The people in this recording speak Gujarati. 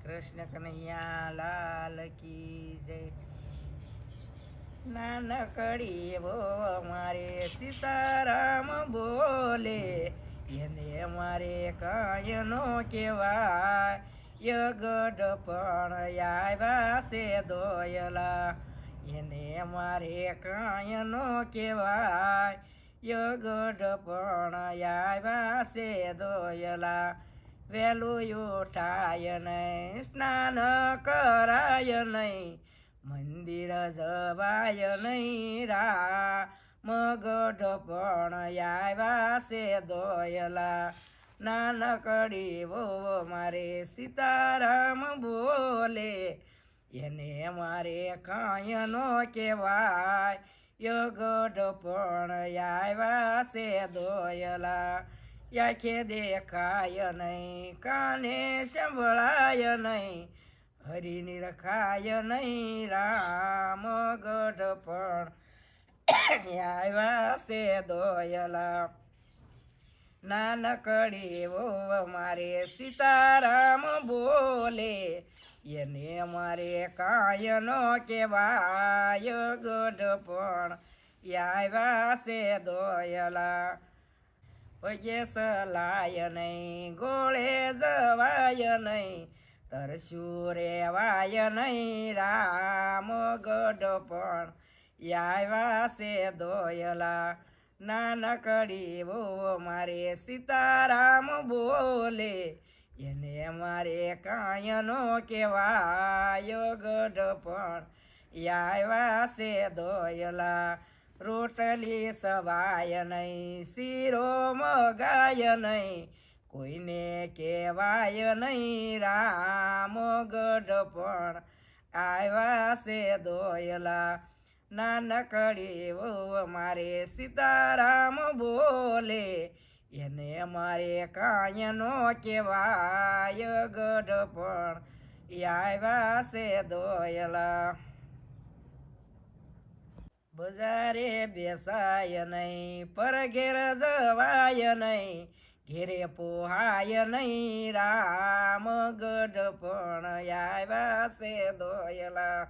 કૃષ્ણ કનૈયા લાલ કી જય. નાનકડી વો મારે સીતારામ બોલે, એને મારે કાંઈ નો કહેવાય. યગઢ પણ આવ્યા છે દોયલા, એને મારે કાંઈ નો કહેવાય. યગઢ પણ આવ્યા છે દોયલા. વહેલું ઉઠાય નહીં, સ્નાન કરાય નહીં, મંદિર જવાય નહીં. રામગઢ પણ આવ્યા છે દોયલા. નાનકડી વો મારે સીતારામ બોલે, એને મારે કાંઈ નો કહેવાય. યગઢ પણ આવ્યા છે દોયલા. આંખે દેખાય નહીં, કાને સંભળાય નહીં, હરિની રખાય નહીં. રામગઢ પણ આવ્યા છે દોયલા. નાનકડી વો મારે સીતારામ બોલે, એને મારે કાંઈ નો કહેવાય. ગઢ પણ આવ્યા છે દોયલા. પગે સલાય નહીં, ગોળે જવાય નહીં, તરસ્યું રેવાય નહીં. રામગઢ પણ આવ્યા છે દોયલા. નાનકડી વો મારે સીતારામ બોલે, એને મારે કાંઈ નો કહેવાય. ગઢ પણ આવ્યા છે દોયલા. રોટલી સવાય નહીં, શીરો મગાય નહીં, કોઈને કહેવાય નહીં. રામગઢ પણ આવ્યા છે દોયલા. નાનકડી વો મારે સીતારામ બોલે, એને મારે કાંઈ નો કહેવાય. ગઢ પણ આવ્યા છે દોયલા. બજારે બેસાય નહીં, પર ઘેર જવાય નહીં, ઘેરે પોહાય નહીં. રામગઢ પણ આવ્યા છે દોયલા.